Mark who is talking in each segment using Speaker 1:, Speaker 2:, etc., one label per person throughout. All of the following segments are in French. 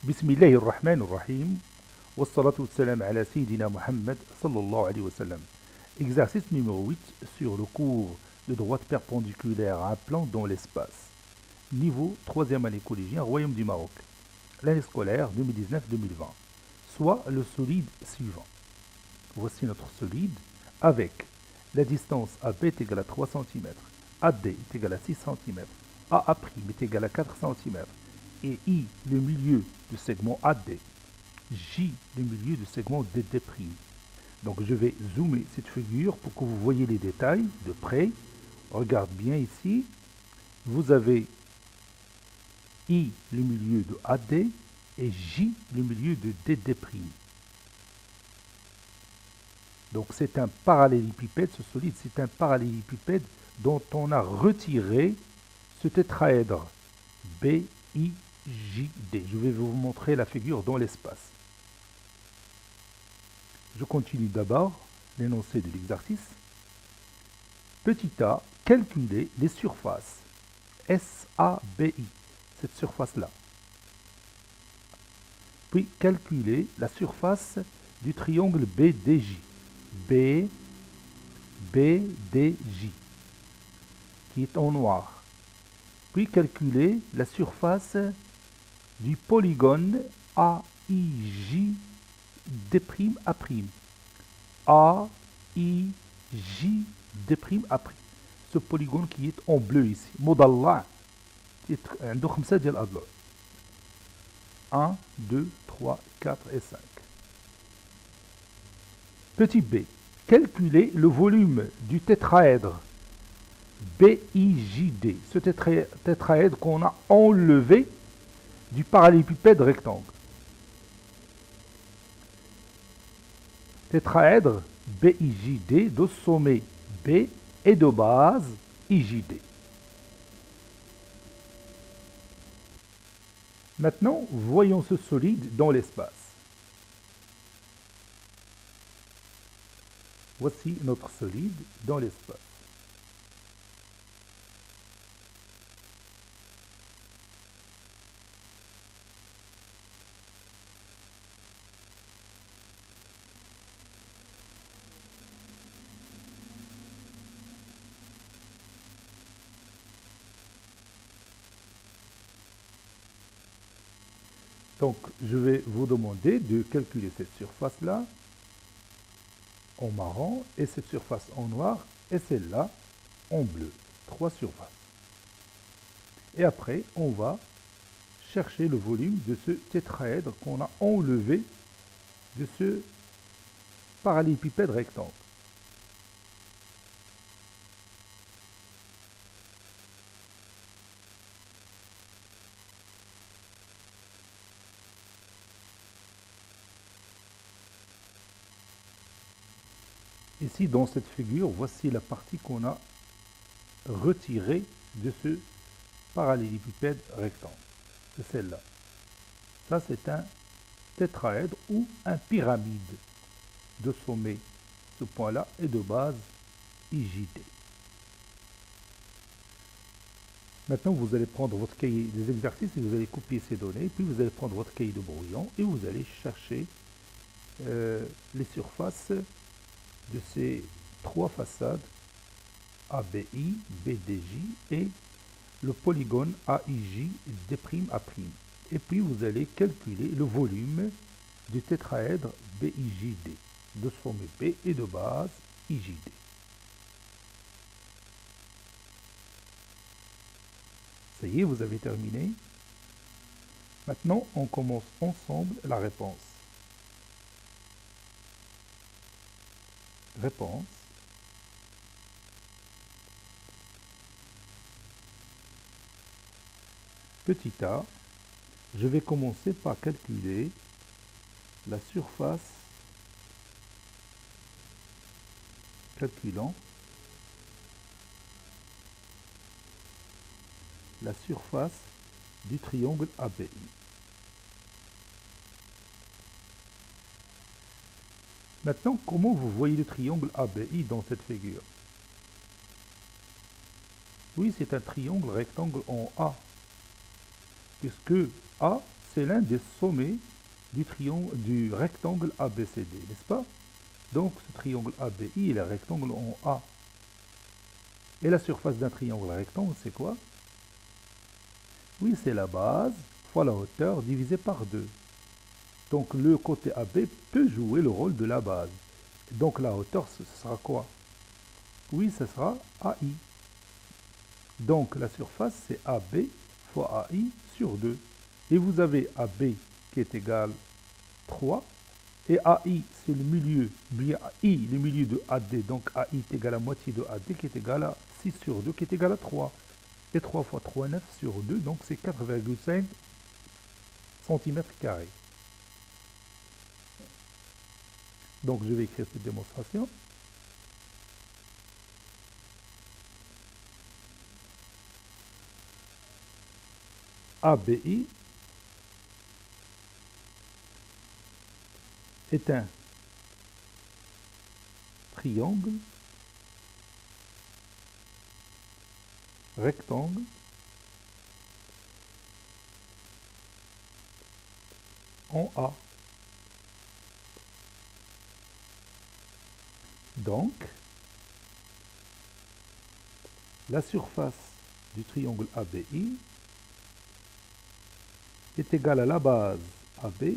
Speaker 1: بسم الله الرحمن الرحيم والصلاة والسلام على سيدنا Muhammad sallallahu alayhi wa sallam. Exercice numéro 8 sur le cours de droite perpendiculaire à un plan dans l'espace. Niveau 3e année collégien, Royaume du Maroc. L'année scolaire 2019-2020. Soit le solide suivant. Voici notre solide avec la distance AB est égale à 3 cm, AD est égale à 6 cm, AA' est égal à 4 cm, et I, le milieu du segment AD, J, le milieu du segment DD'. Donc je vais zoomer cette figure pour que vous voyez les détails de près. Regarde bien ici. Vous avez I, le milieu de AD, et J, le milieu de DD'. Donc c'est un parallélépipède, ce solide, c'est un parallélépipède dont on a retiré ce tétraèdre BIJD. Je vais vous montrer la figure dans l'espace. Je continue d'abord l'énoncé de l'exercice. Petit a, calculer les surfaces SABI, cette surface-là. Puis calculer la surface du triangle BDJ. BDJ, qui est en noir. Puis calculer la surface du polygone AIJD'A'. AIJD'A'. Ce polygone qui est en bleu ici. Modalla. عنده 5 ديال الأضلاع. 1, 2, 3, 4 et 5. Petit b. Calculer le volume du tétraèdre BIJD, ce tétraèdre qu'on a enlevé du parallélépipède rectangle. Tétraèdre BIJD de sommet B et de base IJD. Maintenant, voyons ce solide dans l'espace. Voici notre solide dans l'espace. Donc, je vais vous demander de calculer cette surface-là en marron et cette surface en noir et celle-là en bleu. 3 surfaces. Et après, on va chercher le volume de ce tétraèdre qu'on a enlevé de ce parallélépipède rectangle. Ici, dans cette figure, voici la partie qu'on a retirée de ce parallélépipède rectangle. C'est celle-là. Ça, c'est un tétraèdre ou un pyramide de sommet. Ce point-là est de base IJD. Maintenant, vous allez prendre votre cahier des exercices et vous allez copier ces données. Puis, vous allez prendre votre cahier de brouillon et vous allez chercher les surfaces de ces 3 façades ABI, BDJ et le polygone AIJD'A'. Et puis vous allez calculer le volume du tétraèdre BIJD, de sommet B et de base IJD. Ça y est, vous avez terminé. Maintenant, on commence ensemble la réponse. Réponse. Petit a, je vais commencer par calculer la surface, calculant la surface du triangle ABI. Maintenant, comment vous voyez le triangle ABI dans cette figure? Oui, c'est un triangle rectangle en A, puisque A, c'est l'un des sommets du rectangle ABCD, n'est-ce pas? Donc ce triangle ABI est le rectangle en A. Et la surface d'un triangle rectangle, c'est quoi? Oui, c'est la base fois la hauteur divisée par 2. Donc le côté AB peut jouer le rôle de la base. Donc la hauteur, ce sera quoi? Oui, ce sera AI. Donc la surface, c'est AB fois AI sur 2. Et vous avez AB qui est égal 3. Et AI, c'est le milieu, bien I, le milieu de AD. Donc AI est égal à moitié de AD qui est égal à 6 sur 2 qui est égal à 3. Et 3 fois 3, 9 sur 2, donc c'est 4,5 cm². Donc je vais écrire cette démonstration. ABI est un triangle rectangle en A. Donc, la surface du triangle ABI est égale à la base AB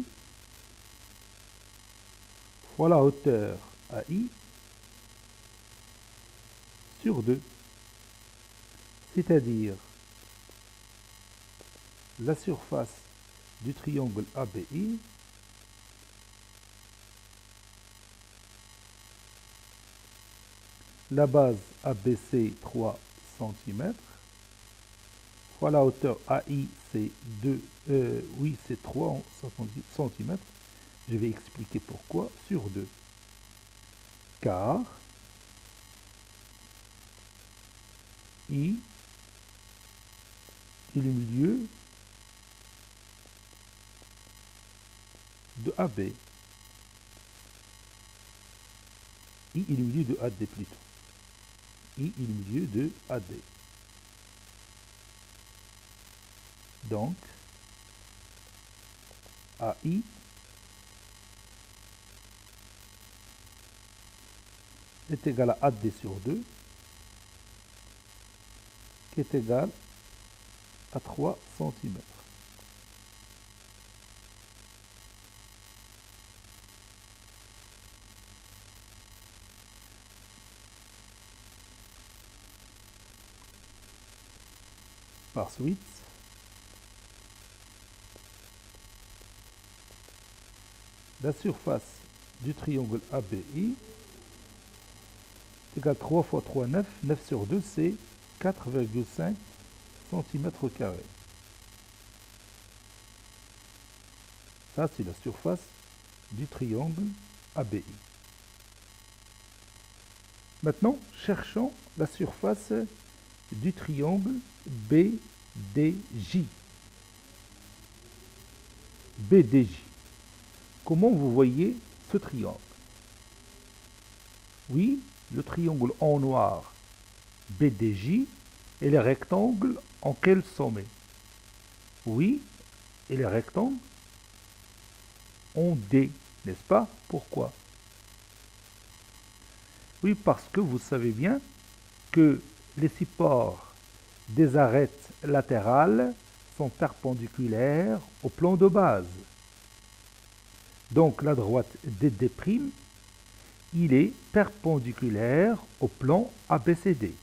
Speaker 1: fois la hauteur AI sur 2. C'est-à-dire la surface du triangle ABI la base ABC 3 cm fois la hauteur AI c'est 3 cm. Je vais expliquer pourquoi sur 2. Car I est le milieu de AB. I est le milieu de AD plutôt. I est le milieu de AD. Donc, AI est égal à AD sur 2, qui est égal à 3 cm. Par suite, la surface du triangle ABI est égale à 3 fois 3, 9. 9 sur 2, c'est 4,5 cm². Ça, c'est la surface du triangle ABI. Maintenant, cherchons la surface du triangle BDJ. BDJ. Comment vous voyez ce triangle? Oui, le triangle en noir BDJ et les rectangles en quel sommet? Oui, et les rectangles en D, n'est-ce pas? Pourquoi? Oui, parce que vous savez bien que les supports des arêtes latérales sont perpendiculaires au plan de base. Donc la droite DD', il est perpendiculaire au plan ABCD.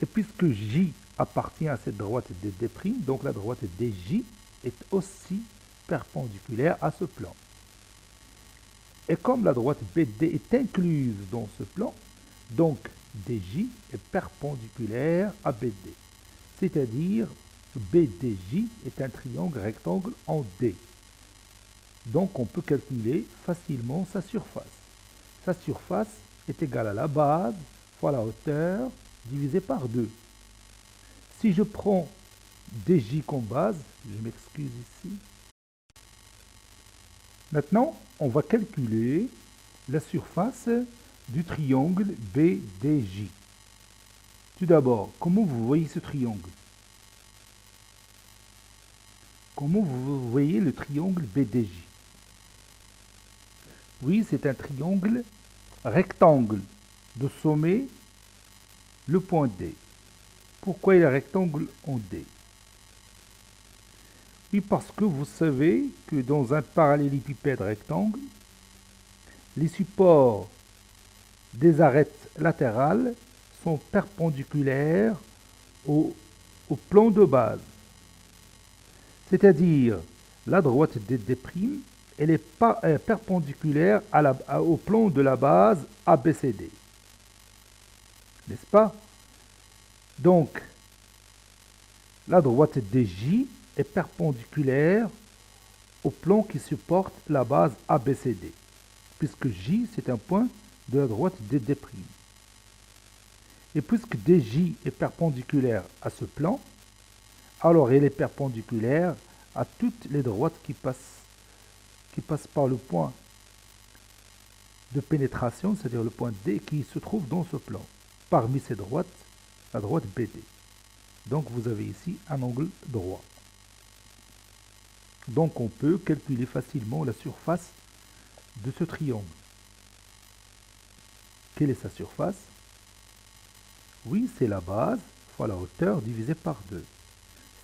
Speaker 1: Et puisque J appartient à cette droite DD', donc la droite DJ est aussi perpendiculaire à ce plan. Et comme la droite BD est incluse dans ce plan, donc DJ est perpendiculaire à BD. C'est-à-dire BDJ est un triangle rectangle en D. Donc on peut calculer facilement sa surface. Sa surface est égale à la base fois la hauteur divisé par 2. Si je prends DJ comme base, je m'excuse ici. Maintenant, on va calculer la surface du triangle BDJ. Tout d'abord, comment vous voyez ce triangle? Comment vous voyez le triangle BDJ? Oui, c'est un triangle rectangle. De sommet, le point D. Pourquoi il est rectangle en D? Oui, parce que vous savez que dans un parallélépipède rectangle, les supports des arêtes latérales sont perpendiculaires au plan de base. C'est-à-dire, la droite DD', elle est perpendiculaire au plan de la base ABCD. N'est-ce pas? Donc, la droite DJ est perpendiculaire au plan qui supporte la base ABCD, puisque J, c'est un point de la droite DD'. Et puisque DJ est perpendiculaire à ce plan, alors elle est perpendiculaire à toutes les droites qui passent par le point de pénétration, c'est-à-dire le point D qui se trouve dans ce plan. Parmi ces droites, la droite BD. Donc vous avez ici un angle droit. Donc on peut calculer facilement la surface de ce triangle. Quelle est sa surface? Oui, c'est la base fois la hauteur divisée par 2.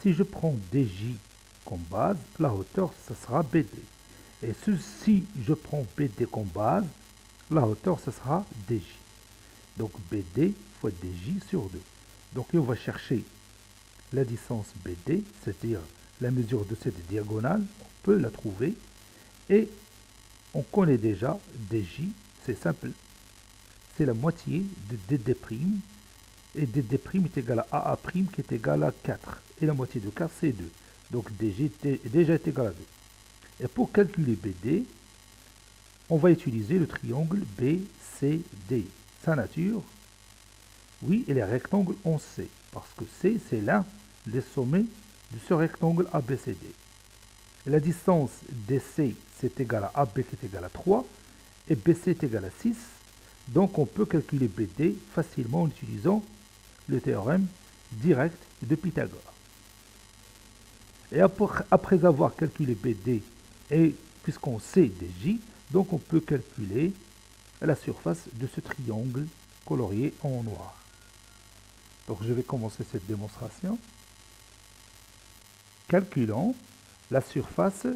Speaker 1: Si je prends DJ comme base, la hauteur, ce sera BD. Et si je prends BD comme base, la hauteur, ce sera DJ. Donc BD fois DJ sur 2. Donc on va chercher la distance BD, c'est-à-dire la mesure de cette diagonale, on peut la trouver. Et on connaît déjà DJ, c'est simple, c'est la moitié de DD'. Et DD' est égal à AA' qui est égal à 4. Et la moitié de 4, c'est 2. Donc DJ déjà est égal à 2. Et pour calculer BD, on va utiliser le triangle BCD. Sa nature, oui, il est rectangle en C, parce que C, c'est l'un des sommets de ce rectangle ABCD. La distance DC, c'est égal à AB qui est égal à 3, et BC est égal à 6. Donc on peut calculer BD facilement en utilisant le théorème direct de Pythagore. Et après avoir calculé BD, et puisqu'on sait DJ, donc on peut calculer la surface de ce triangle colorié en noir. Donc je vais commencer cette démonstration. Calculons la surface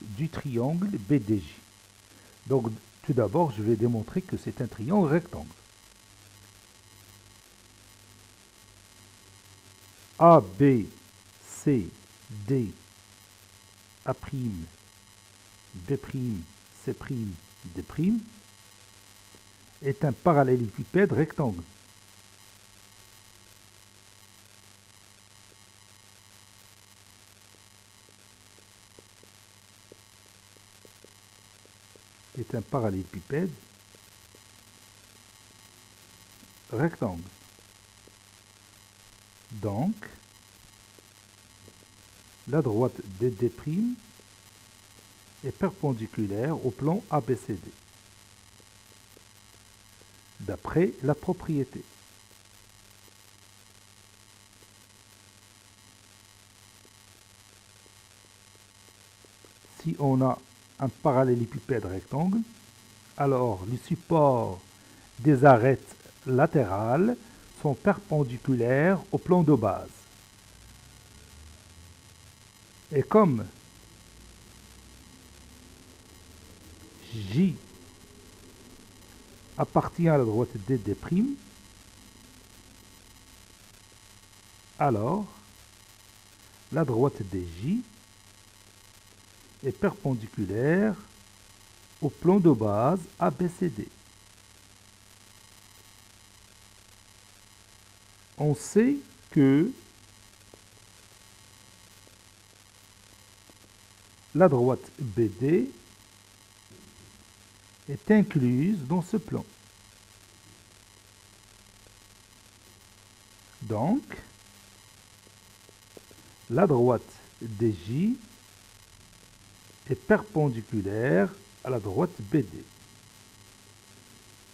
Speaker 1: du triangle BDJ. Donc tout d'abord, je vais démontrer que c'est un triangle rectangle. A, B, C, D, A', B', C', D' est un parallélépipède rectangle. Est un parallélépipède rectangle. Donc, la droite DD' est perpendiculaire au plan ABCD, d'après la propriété. Si on a un parallélépipède rectangle, alors les supports des arêtes latérales sont perpendiculaires au plan de base. Et comme J appartient à la droite DD', alors la droite DJ est perpendiculaire au plan de base ABCD. On sait que la droite BD est incluse dans ce plan. Donc, la droite DJ est perpendiculaire à la droite BD,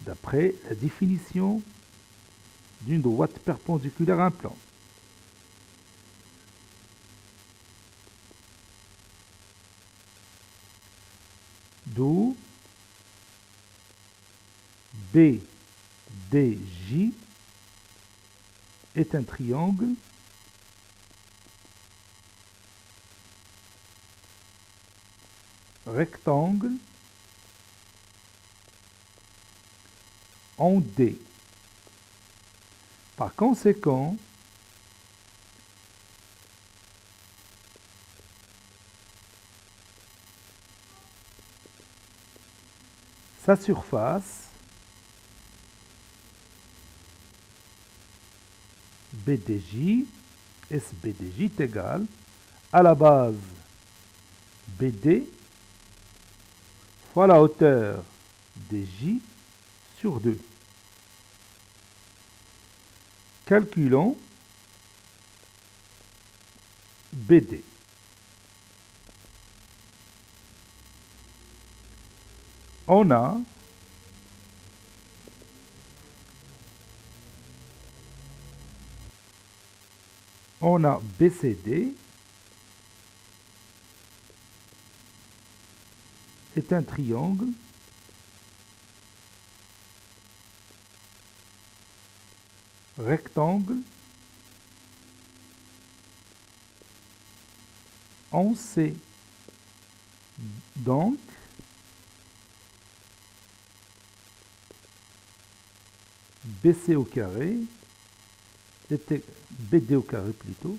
Speaker 1: d'après la définition d'une droite perpendiculaire à un plan. D'où BDJ est un triangle rectangle en D. Par conséquent, sa surface BDJ, SBDJ est égal à la base BD fois la hauteur DJ sur 2. Calculons BD. On a BCD est un triangle rectangle en C. Donc, BC au carré était BD au carré plutôt.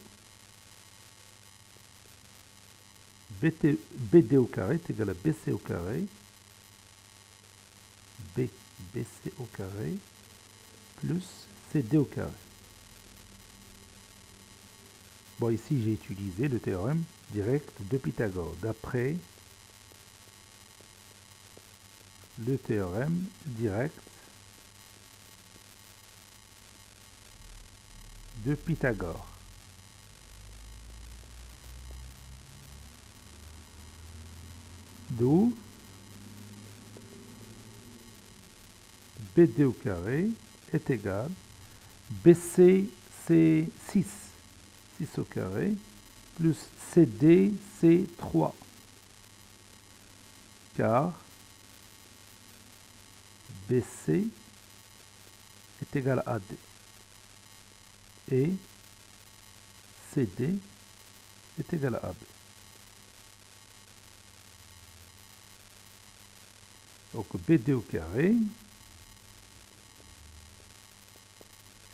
Speaker 1: BD au carré est égal à BC au carré. BC au carré plus CD au carré. Bon, ici j'ai utilisé le théorème direct de Pythagore. D'après le théorème direct de Pythagore. D'où BD au carré est égal BC c'est 6 au carré plus CD c'est 3 car BC est égal à AD et CD est égal à AB. Donc BD au carré,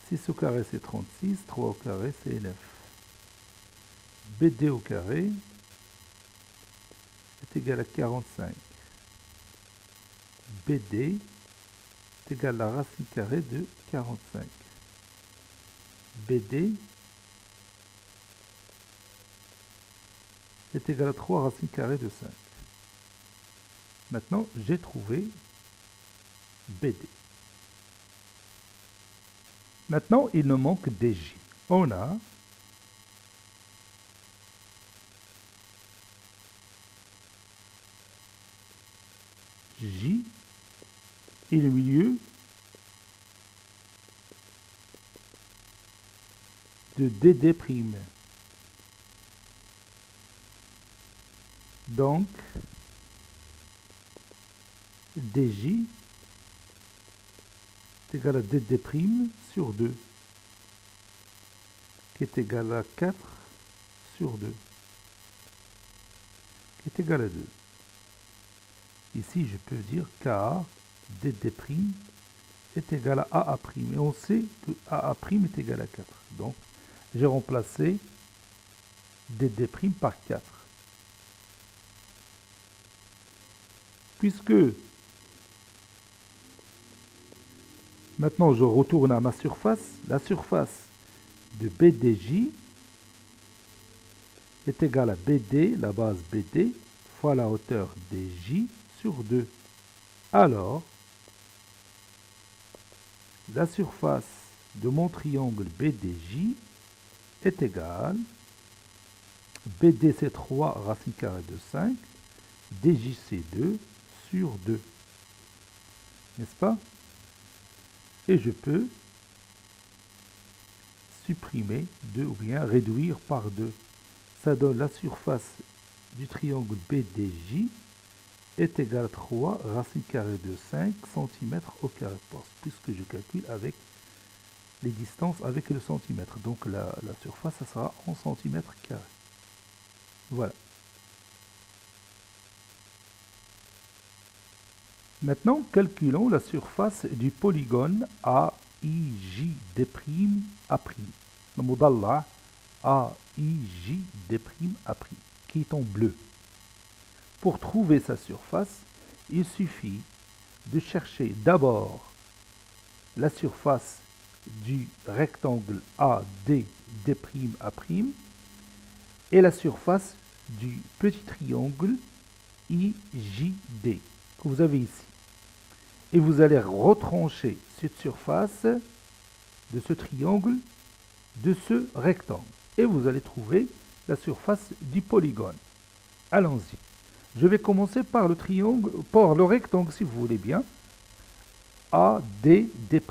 Speaker 1: 6 au carré c'est 36, 3 au carré c'est 9. BD au carré est égal à 45. BD est égal à la racine carrée de 45. BD est égal à 3 racines carrées de 5. Maintenant, j'ai trouvé BD. Maintenant, il nous manque DJ. On a J et le milieu de DD'. Donc, DJ est égal à DD' sur 2, qui est égal à 4 sur 2, qui est égal à 2. Ici, je peux dire qu'A, DD' est égal à AA'. Et on sait que AA' est égal à 4. Donc, j'ai remplacé DD' par 4. Puisque maintenant je retourne à ma surface, la surface de BDJ est égale à BD, la base BD, fois la hauteur DJ sur 2. Alors, la surface de mon triangle BDJ est égale, BD c'est 3 racine carrée de 5, DJ c'est 2 sur 2. N'est-ce pas? Et je peux supprimer 2 ou bien réduire par 2. Ça donne la surface du triangle BDJ est égal à 3 racine carrée de 5 cm au carré, puisque je calcule avec les distances avec le centimètre. Donc la surface, ça sera en centimètres carrés. Voilà. Maintenant, calculons la surface du polygone AIJD'. Le modèle AIJD', qui est en bleu. Pour trouver sa surface, il suffit de chercher d'abord la surface du rectangle ADD' et la surface du petit triangle IJD que vous avez ici. Et vous allez retrancher cette surface de ce triangle de ce rectangle. Et vous allez trouver la surface du polygone. Allons-y. Je vais commencer par le triangle, par le rectangle si vous voulez bien. ADD'.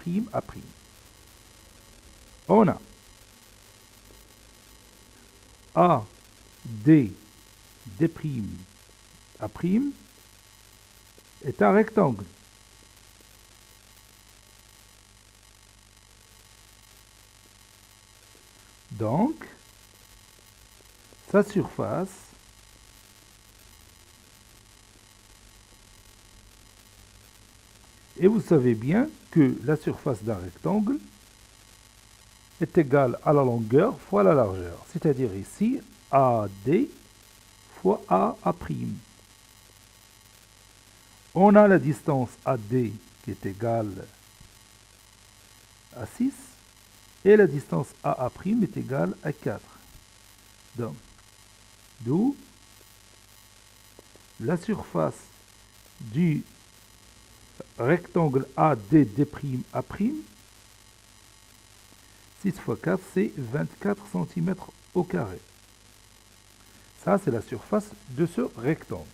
Speaker 1: On a ADD' est un rectangle. Donc, sa surface et vous savez bien que la surface d'un rectangle est égale à la longueur fois la largeur. C'est-à-dire ici, AD fois AA'. On a la distance AD qui est égale à 6 et la distance AA' est égale à 4. Donc, d'où la surface du rectangle ADD', 6 fois 4, c'est 24 cm au carré. Ça, c'est la surface de ce rectangle.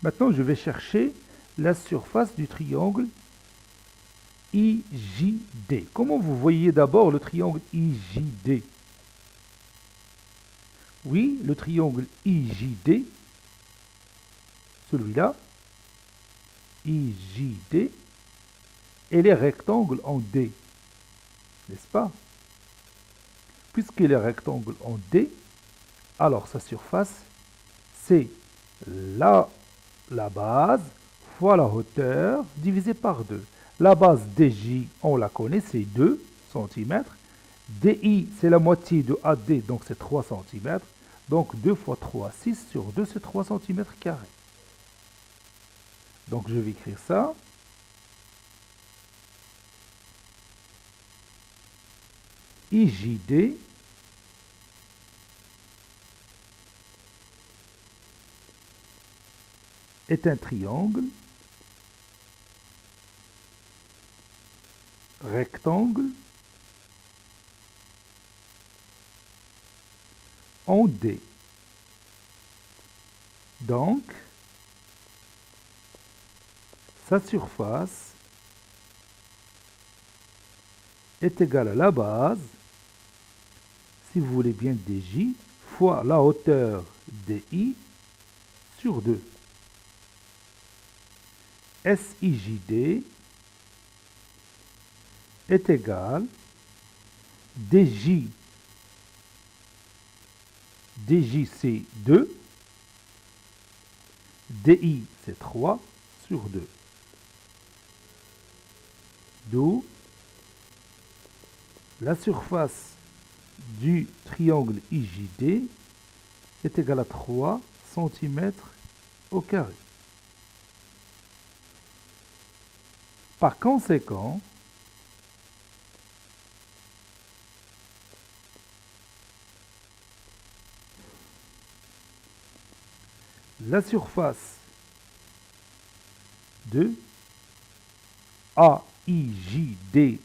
Speaker 1: Maintenant, je vais chercher la surface du triangle IJD. Comment vous voyez d'abord le triangle IJD? Oui, le triangle IJD, celui-là, IJD, et les rectangles en D, n'est-ce pas? Puisqu'il est rectangle en D, alors sa surface, c'est la base fois la hauteur divisé par 2. La base DJ, on la connaît, c'est 2 cm. DI, c'est la moitié de AD, donc c'est 3 cm. Donc 2 fois 3, 6 sur 2, c'est 3 cm carrés. Donc je vais écrire ça. IJD est un triangle rectangle en D. Donc, sa surface est égale à la base, si vous voulez bien DJ, fois la hauteur DI sur 2. SIJD est égal DJ c'est 2, DI c'est 3 sur 2. D'où la surface du triangle IJD est égale à 3 cm au carré. Par conséquent, la surface de AIJD',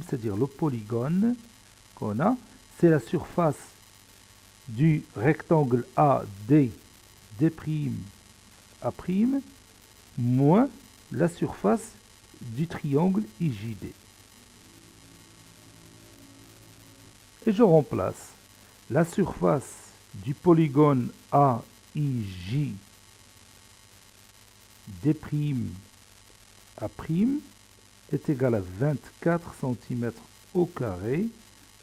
Speaker 1: c'est-à-dire le polygone qu'on a, c'est la surface du rectangle ADD', moins la surface du triangle IJD. Et je remplace La surface du polygone AIJ d'A'A' est égale à 24 cm au carré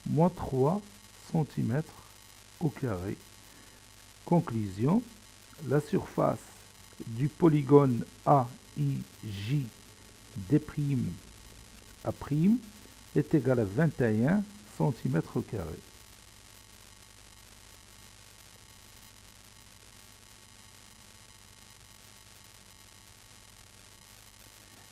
Speaker 1: moins 3 cm au carré. Conclusion, la surface du polygone AIJ d'A'A' est égale à 21 cm au carré.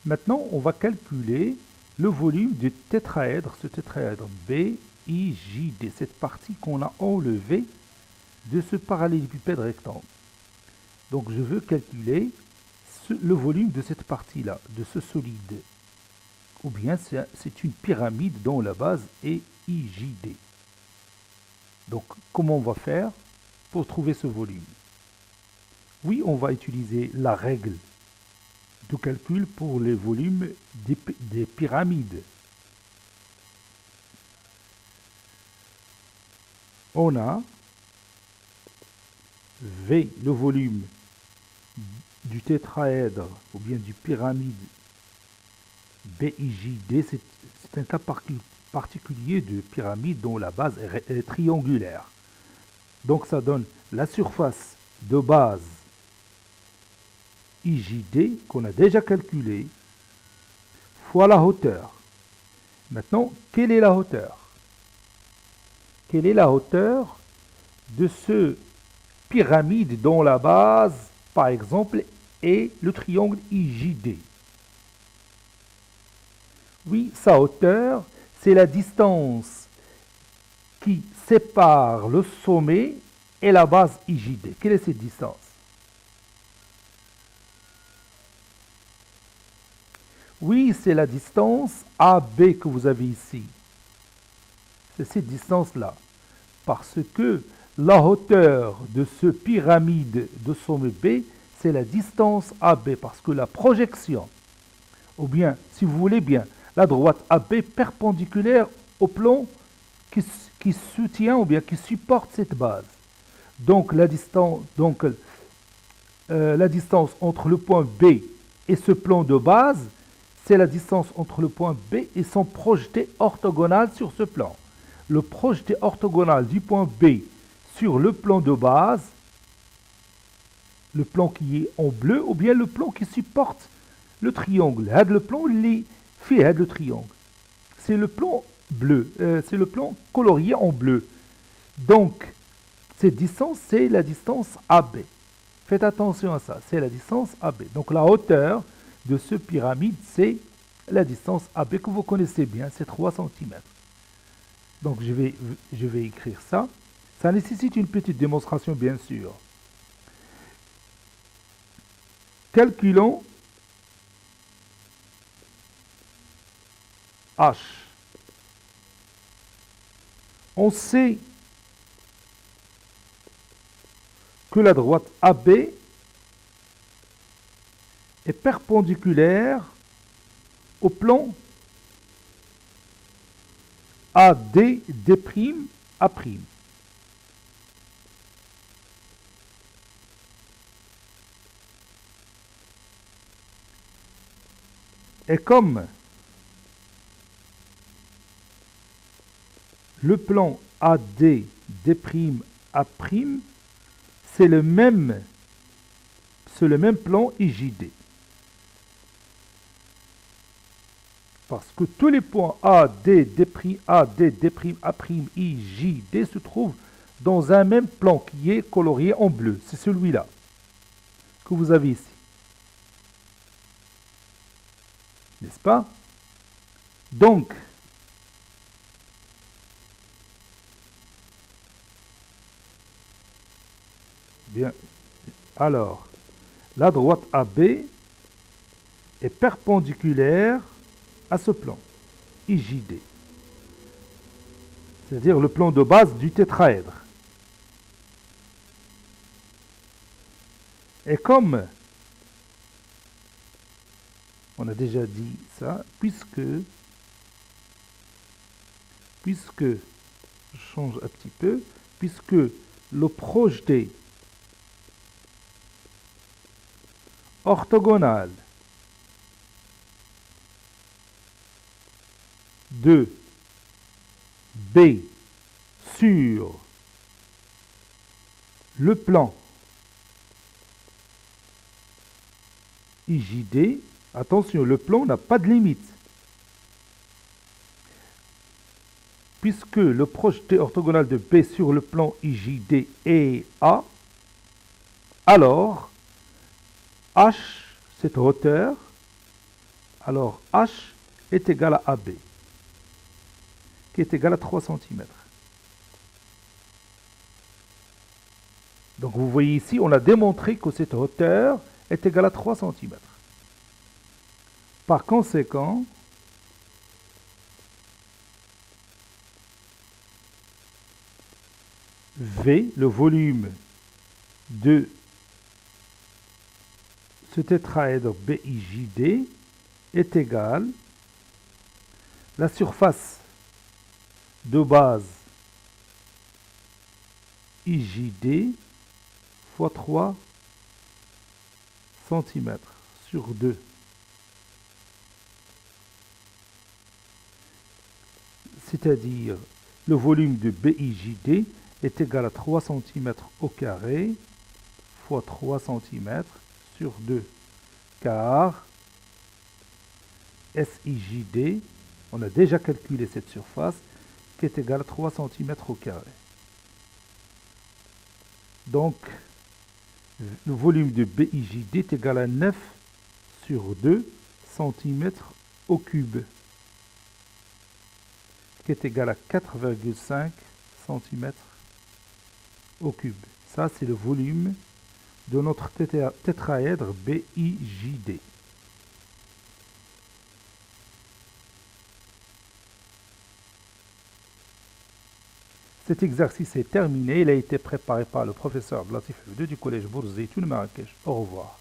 Speaker 1: Maintenant, on va calculer le volume du tétraèdre, ce tétraèdre BIJD, cette partie qu'on a enlevée de ce parallélépipède rectangle. Donc je veux calculer le volume de cette partie-là, de ce solide. Ou bien c'est une pyramide dont la base est IJD. Donc comment on va faire pour trouver ce volume? Oui, on va utiliser la règle de calcul pour les volumes des pyramides. On a V, le volume du tétraèdre ou bien du pyramide BIJD, c'est un cas particulier de pyramide dont la base est triangulaire. Donc ça donne la surface de base IJD qu'on a déjà calculée fois la hauteur. Maintenant, quelle est la hauteur? Quelle est la hauteur de ce pyramide dont la base, par exemple, est le triangle IJD? Oui, sa hauteur, c'est la distance qui sépare le sommet et la base IJD. Quelle est cette distance? Oui, c'est la distance AB que vous avez ici. C'est cette distance-là. Parce que la hauteur de ce pyramide de sommet B, c'est la distance AB. Parce que la projection, ou bien, si vous voulez bien, la droite AB perpendiculaire au plan qui soutient ou bien qui supporte cette base. Donc la distance entre le point B et ce plan de base, c'est la distance entre le point B et son projeté orthogonal sur ce plan. Le projeté orthogonal du point B sur le plan de base, le plan qui est en bleu, ou bien le plan qui supporte le triangle. Le plan il fait le triangle. C'est le plan bleu, c'est le plan colorié en bleu. Donc, cette distance, c'est la distance AB. Faites attention à ça, c'est la distance AB. Donc, la hauteur de ce pyramide, c'est la distance AB que vous connaissez bien, c'est 3 cm. Donc, je vais écrire ça. Ça nécessite une petite démonstration, bien sûr. Calculons H. On sait que la droite AB est perpendiculaire au plan AD d'A'A'. Et comme le plan AD d'A'A', c'est le même plan IJD. Parce que tous les points AD, D'A'A', IJD se trouvent dans un même plan qui est colorié en bleu. C'est celui-là que vous avez ici. N'est-ce pas? Donc, bien, alors, la droite AB est perpendiculaire à ce plan, IJD. C'est-à-dire le plan de base du tétraèdre. Et comme on a déjà dit ça, puisque je change un petit peu, puisque le projeté orthogonal de B sur le plan IJD, attention, le plan n'a pas de limite. Puisque le projeté orthogonal de B sur le plan IJD est A, alors H, cette hauteur, alors H est égal à AB, qui est égal à 3 cm. Donc vous voyez ici, on a démontré que cette hauteur est égale à 3 cm. Par conséquent, V, le volume de ce tétraèdre BIJD est égal à la surface de base IJD fois 3 cm sur 2. C'est-à-dire le volume de BIJD est égal à 3 cm au carré fois 3 cm sur 2, car SIJD, on a déjà calculé cette surface, qui est égale à 3 cm au carré. Donc, le volume de BIJD est égal à 9 sur 2 cm au cube, qui est égal à 4,5 cm au cube. Ça, c'est le volume de notre tétraèdre BIJD. Cet exercice est terminé. Il a été préparé par le professeur Latif Houde du collège Bourz Zeitoun Marrakech. Au revoir.